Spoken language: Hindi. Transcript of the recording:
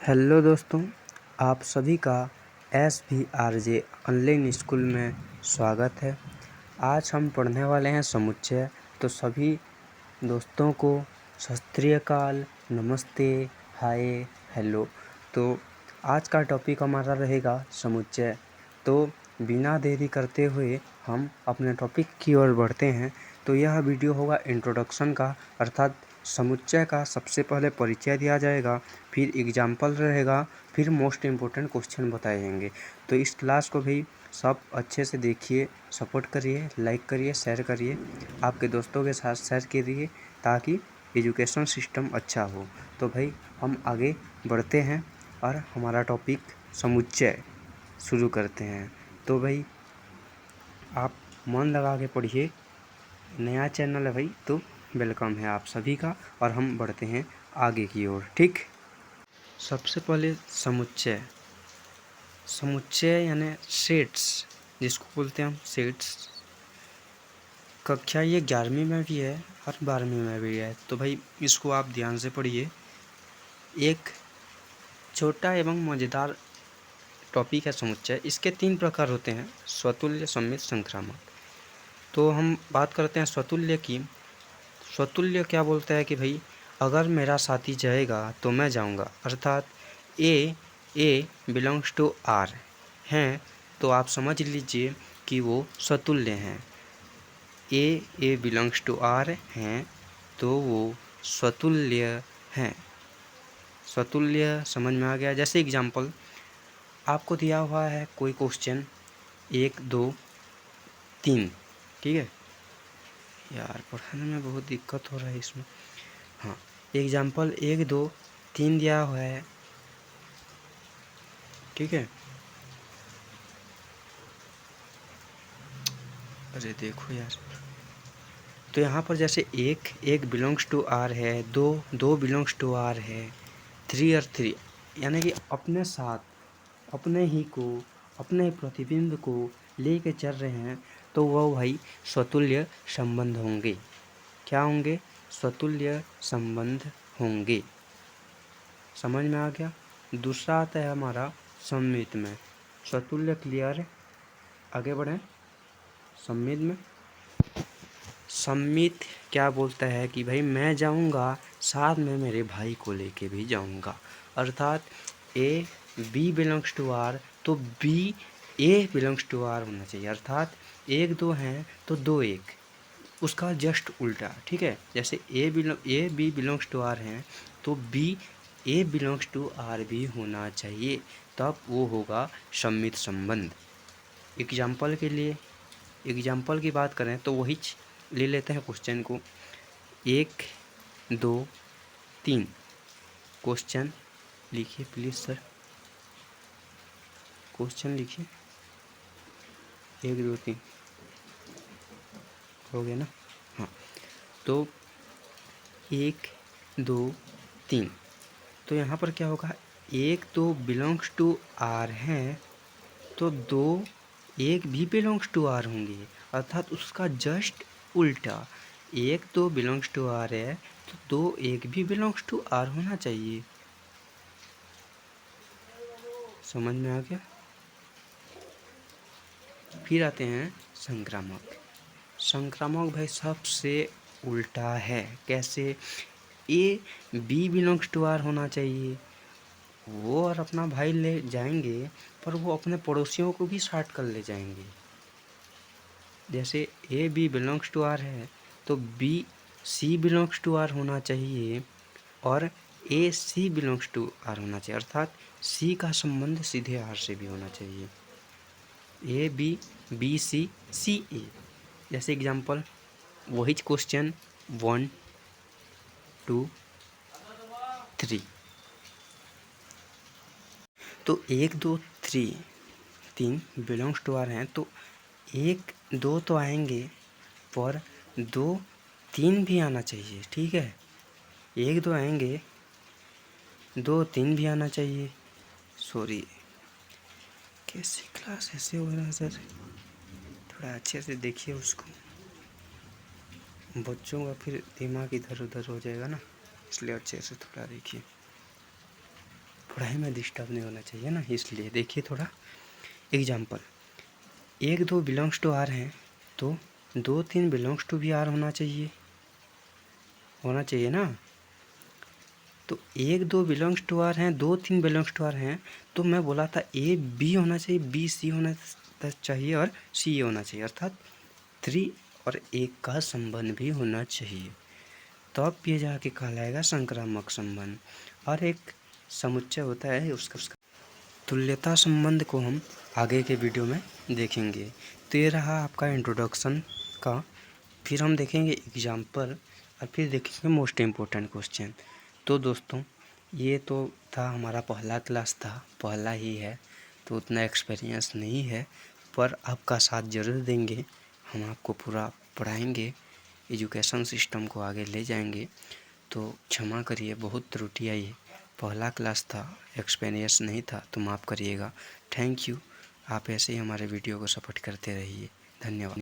हेलो दोस्तों, आप सभी का SVRJ ऑनलाइन स्कूल में स्वागत है। आज हम पढ़ने वाले हैं समुच्चय। तो सभी दोस्तों को सत श्री अकाल, नमस्ते, हाय, हेलो। तो आज का टॉपिक हमारा रहेगा समुच्चय। तो बिना देरी करते हुए हम अपने टॉपिक की ओर बढ़ते हैं। तो यह वीडियो होगा इंट्रोडक्शन का, अर्थात समुच्चय का सबसे पहले परिचय दिया जाएगा, फिर एग्जाम्पल रहेगा, फिर मोस्ट इम्पोर्टेंट क्वेश्चन बताए जाएंगे। तो इस क्लास को भी सब अच्छे से देखिए, सपोर्ट करिए, लाइक करिए, शेयर करिए, आपके दोस्तों के साथ शेयर करिए ताकि एजुकेशन सिस्टम अच्छा हो। तो भाई हम आगे बढ़ते हैं और हमारा टॉपिक समुच्चय शुरू करते हैं। तो भाई आप मन लगा के पढ़िए, नया चैनल है भाई तो वेलकम है आप सभी का। और हम बढ़ते हैं आगे की ओर। ठीक, सबसे पहले समुच्चय। समुच्चय यानी सेट्स, जिसको बोलते हैं हम सेट्स। कक्षा ये 11वीं में भी है और 12वीं में भी है। तो भाई इसको आप ध्यान से पढ़िए। एक छोटा एवं मज़ेदार टॉपिक है समुच्चय। इसके 3 प्रकार होते हैं: स्वतुल्य, सममित, संक्रामक। तो हम बात करते हैं स्वतुल्य की। स्वतुल्य क्या बोलता है कि भाई अगर मेरा साथी जाएगा तो मैं जाऊंगा, अर्थात ए बिलोंग्स टू आर हैं तो आप समझ लीजिए कि वो स्वतुल्य हैं। ए बिलोंग्स टू आर हैं तो वो स्वतुल्य हैं। स्वतुल्य समझ में आ गया। जैसे एग्जाम्पल आपको दिया हुआ है कोई क्वेश्चन 1 2 3, ठीक है। यार पढ़ाने में बहुत दिक्कत हो रहा है इसमें। हाँ, एग्जाम्पल 1 2 3 दिया हुआ है, ठीक है। अरे देखो यार, तो यहाँ पर जैसे एक बिलोंग्स टू आर है, दो बिलोंग्स टू आर है, 3 और 3 यानी कि अपने साथ अपने ही को, अपने प्रतिबिंब को लेके चल रहे हैं तो वह भाई स्वतुल्य संबंध होंगे। क्या होंगे? स्वतुल्य संबंध होंगे। समझ में आ गया। दूसरा आता है हमारा सममित में। स्वतुल्य क्लियर है, आगे बढ़ें। सममित में सम्मित क्या बोलता है कि भाई मैं जाऊंगा, साथ में मेरे भाई को लेके भी जाऊंगा, अर्थात a B belongs to r तो B A belongs to are होना चाहिए। अर्थात 1 2 हैं तो 2 1, उसका जस्ट उल्टा, ठीक है। जैसे A B belongs to R हैं तो B A belongs to R भी होना चाहिए, तब वो होगा सम्मित संबंध। एग्जाम्पल के लिए, एग्जाम्पल की बात करें तो वही ले लेते हैं क्वेश्चन को। 1 2 3 क्वेश्चन लिखिए प्लीज़ सर, क्वेश्चन लिखिए। 1 2 3 हो गया ना। हाँ, तो 1 2 3, तो यहाँ पर क्या होगा, 1 2 बिलोंग्स टू आर हैं तो 2 1 भी बिलोंग्स टू आर होंगे, अर्थात उसका जस्ट उल्टा। 1 2 बिलोंग्स टू आर है तो 2 1 भी बिलोंग्स टू आर होना चाहिए। समझ में आ गया। फिर आते हैं संक्रामक। संक्रामक भाई सबसे उल्टा है। कैसे? A B belongs to are होना चाहिए, वो और अपना भाई ले जाएंगे पर वो अपने पड़ोसियों को भी साथ कर ले जाएंगे। जैसे A B belongs to R है तो B C belongs to are होना चाहिए और A C belongs to are होना चाहिए, अर्थात सी का संबंध सीधे आर से भी होना चाहिए। ए बी सी सी ए। जैसे एग्जांपल वही क्वेश्चन 1 2 3, तो 1 2 3 बिलोंग्स टू आर हैं तो 1 2 तो आएंगे पर 2 3 भी आना चाहिए, ठीक है। 1 2 आएंगे, 2 3 भी आना चाहिए। सॉरी, कैसी क्लास ऐसे हो रहा है सर, थोड़ा अच्छे से देखिए उसको, बच्चों का फिर दिमाग इधर उधर हो जाएगा ना, इसलिए अच्छे से थोड़ा देखिए। पढ़ाई में डिस्टर्ब नहीं होना चाहिए ना, इसलिए देखिए थोड़ा एग्जाम्पल। 1 2 बिलोंग्स टू आर हैं तो 2 3 बिलोंग्स टू भी आर होना चाहिए ना। तो 1 2 बिलोंग्स टू आर हैं, 2 3 बिलोंग्स टू आर हैं, तो मैं बोला था ए बी होना चाहिए, बी सी होना चाहिए और सी ए होना चाहिए, अर्थात 3 और 1 का संबंध भी होना चाहिए, तब ये जाके कहलाएगा संक्रामक संबंध। और एक समुच्चय होता है उसका तुल्यता संबंध को हम आगे के वीडियो में देखेंगे। तो ये रहा आपका इंट्रोडक्शन का, फिर हम देखेंगे एग्जाम्पल और फिर देखेंगे मोस्ट इम्पोर्टेंट क्वेश्चन। तो दोस्तों ये तो था हमारा पहला क्लास था, पहला ही है तो उतना एक्सपीरियंस नहीं है, पर आपका साथ ज़रूर देंगे, हम आपको पूरा पढ़ाएंगे, एजुकेशन सिस्टम को आगे ले जाएंगे। तो क्षमा करिए, बहुत त्रुटि आई है, पहला क्लास था, एक्सपीरियंस नहीं था तो माफ़ करिएगा। थैंक यू, आप ऐसे ही हमारे वीडियो को सपोर्ट करते रहिए। धन्यवाद।